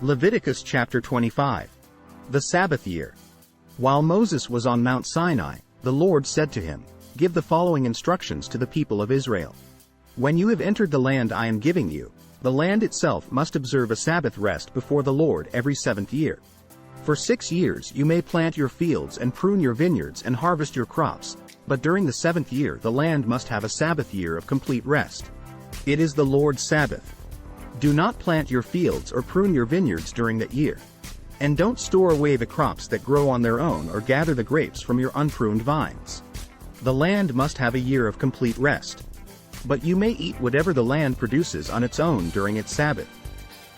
Leviticus chapter 25. The Sabbath year. While Moses was on Mount Sinai, the Lord said to him, "Give the following instructions to the people of Israel. When you have entered the land I am giving you, the land itself must observe a Sabbath rest before the Lord every 7th year. For 6 years you may plant your fields and prune your vineyards and harvest your crops, but during the 7th year the land must have a Sabbath year of complete rest. It is the Lord's Sabbath. Do not plant your fields or prune your vineyards during that year. And don't store away the crops that grow on their own or gather the grapes from your unpruned vines. The land must have a year of complete rest. But you may eat whatever the land produces on its own during its Sabbath.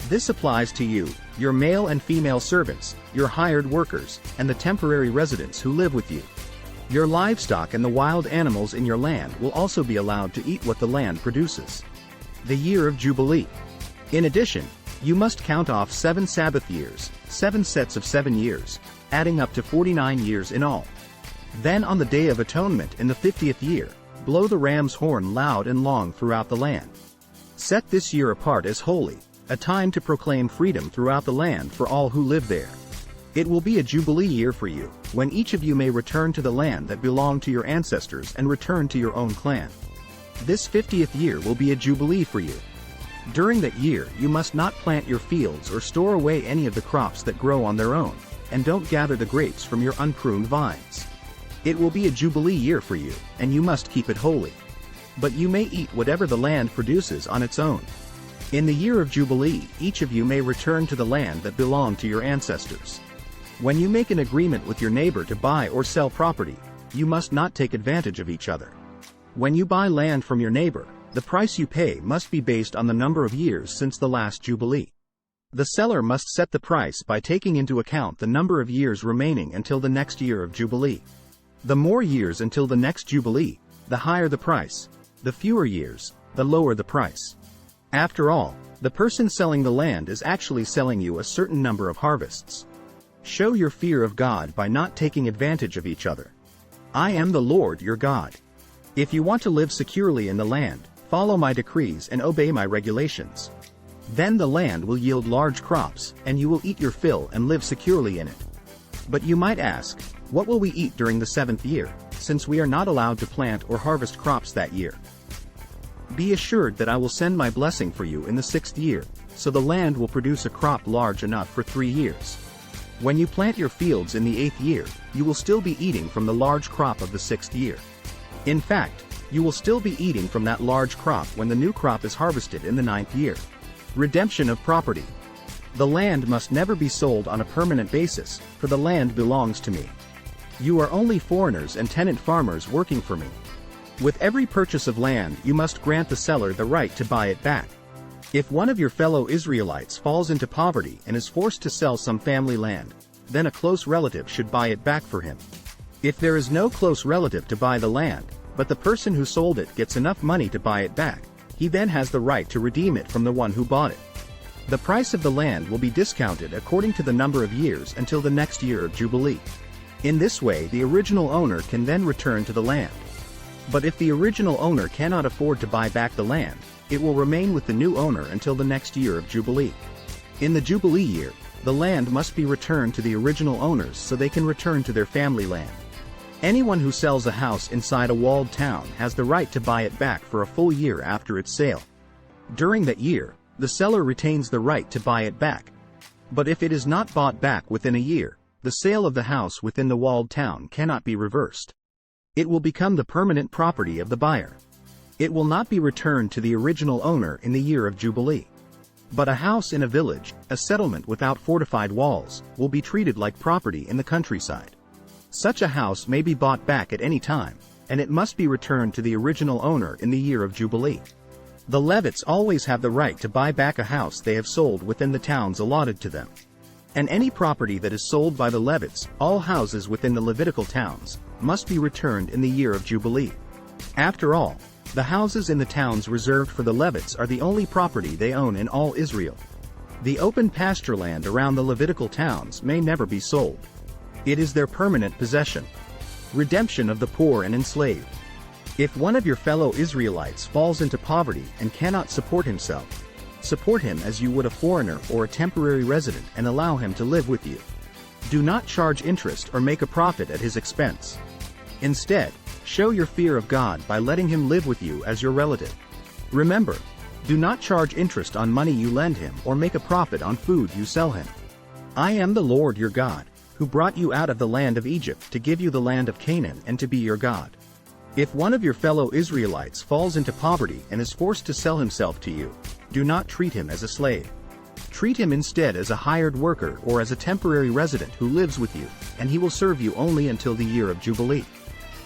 This applies to you, your male and female servants, your hired workers, and the temporary residents who live with you. Your livestock and the wild animals in your land will also be allowed to eat what the land produces. The year of Jubilee. In addition, you must count off 7 Sabbath years, 7 sets of 7 years, adding up to 49 years in all. Then on the Day of Atonement in the 50th year, blow the ram's horn loud and long throughout the land. Set this year apart as holy, a time to proclaim freedom throughout the land for all who live there. It will be a Jubilee year for you, when each of you may return to the land that belonged to your ancestors and return to your own clan. This 50th year will be a Jubilee for you. During that year you must not plant your fields or store away any of the crops that grow on their own, and don't gather the grapes from your unpruned vines. It will be a Jubilee year for you, and you must keep it holy. But you may eat whatever the land produces on its own. In the year of Jubilee each of you may return to the land that belonged to your ancestors. When you make an agreement with your neighbor to buy or sell property, you must not take advantage of each other. When you buy land from your neighbor, the price you pay must be based on the number of years since the last Jubilee. The seller must set the price by taking into account the number of years remaining until the next year of Jubilee. The more years until the next Jubilee, the higher the price. The fewer years, the lower the price. After all, the person selling the land is actually selling you a certain number of harvests. Show your fear of God by not taking advantage of each other. I am the Lord your God. If you want to live securely in the land, follow my decrees and obey my regulations. Then the land will yield large crops, and you will eat your fill and live securely in it. But you might ask, what will we eat during the 7th year, since we are not allowed to plant or harvest crops that year? Be assured that I will send my blessing for you in the 6th year, so the land will produce a crop large enough for 3 years. When you plant your fields in the 8th year, you will still be eating from the large crop of the 6th year. In fact, you will still be eating from that large crop when the new crop is harvested in the 9th year. Redemption of property. The land must never be sold on a permanent basis, for the land belongs to me. You are only foreigners and tenant farmers working for me. With every purchase of land you must grant the seller the right to buy it back. If one of your fellow Israelites falls into poverty and is forced to sell some family land, then a close relative should buy it back for him. If there is no close relative to buy the land, but the person who sold it gets enough money to buy it back, he then has the right to redeem it from the one who bought it. The price of the land will be discounted according to the number of years until the next year of Jubilee. In this way the original owner can then return to the land. But if the original owner cannot afford to buy back the land, it will remain with the new owner until the next year of Jubilee. In the Jubilee year, the land must be returned to the original owners so they can return to their family land. Anyone who sells a house inside a walled town has the right to buy it back for a full year after its sale. During that year, the seller retains the right to buy it back. But if it is not bought back within a year, the sale of the house within the walled town cannot be reversed. It will become the permanent property of the buyer. It will not be returned to the original owner in the year of Jubilee. But a house in a village, a settlement without fortified walls, will be treated like property in the countryside. Such a house may be bought back at any time, and it must be returned to the original owner in the year of Jubilee. The Levites always have the right to buy back a house they have sold within the towns allotted to them. And any property that is sold by the Levites, all houses within the Levitical towns, must be returned in the year of Jubilee. After all, the houses in the towns reserved for the Levites are the only property they own in all Israel. The open pasture land around the Levitical towns may never be sold. It is their permanent possession. Redemption of the poor and enslaved. If one of your fellow Israelites falls into poverty and cannot support himself, Support him as you would a foreigner or a temporary resident and allow him to live with you. Do not charge interest or make a profit at his expense. Instead, show your fear of God by letting him live with you as your relative. Remember, do not charge interest on money you lend him or make a profit on food you sell him. I am the Lord your God, who brought you out of the land of Egypt to give you the land of Canaan and to be your God. If one of your fellow Israelites falls into poverty and is forced to sell himself to you, do not treat him as a slave. Treat him instead as a hired worker or as a temporary resident who lives with you, and he will serve you only until the year of Jubilee.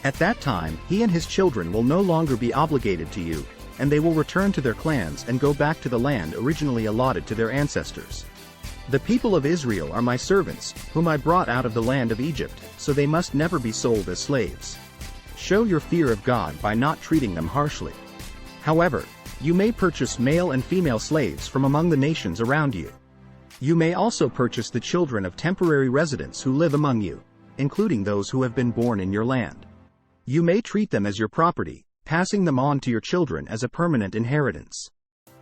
At that time, he and his children will no longer be obligated to you, and they will return to their clans and go back to the land originally allotted to their ancestors. The people of Israel are my servants, whom I brought out of the land of Egypt, so they must never be sold as slaves. Show your fear of God by not treating them harshly. However, you may purchase male and female slaves from among the nations around you. You may also purchase the children of temporary residents who live among you, including those who have been born in your land. You may treat them as your property, passing them on to your children as a permanent inheritance.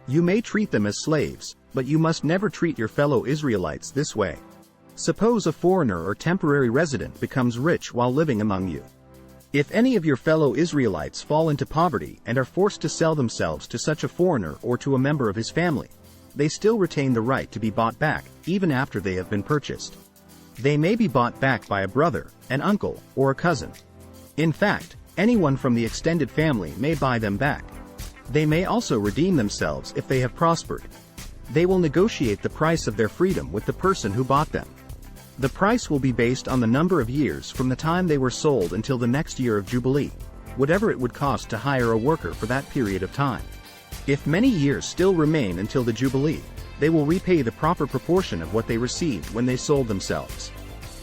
You may treat them as slaves, but you must never treat your fellow Israelites this way. Suppose a foreigner or temporary resident becomes rich while living among you. If any of your fellow Israelites fall into poverty and are forced to sell themselves to such a foreigner or to a member of his family, they still retain the right to be bought back, even after they have been purchased. They may be bought back by a brother, an uncle, or a cousin. In fact, anyone from the extended family may buy them back. They may also redeem themselves if they have prospered. They will negotiate the price of their freedom with the person who bought them. The price will be based on the number of years from the time they were sold until the next year of Jubilee, whatever it would cost to hire a worker for that period of time. If many years still remain until the Jubilee, they will repay the proper proportion of what they received when they sold themselves.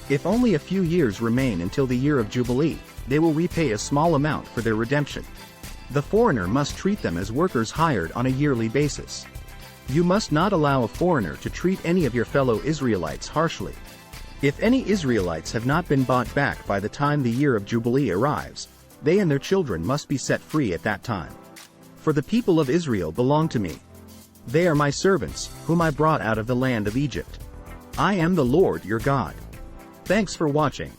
If only a few years remain until the year of Jubilee, they will repay a small amount for their redemption. The foreigner must treat them as workers hired on a yearly basis. You must not allow a foreigner to treat any of your fellow Israelites harshly. If any Israelites have not been bought back by the time the year of Jubilee arrives, they and their children must be set free at that time. For the people of Israel belong to me. They are my servants, whom I brought out of the land of Egypt. I am the Lord your God. Thanks for watching.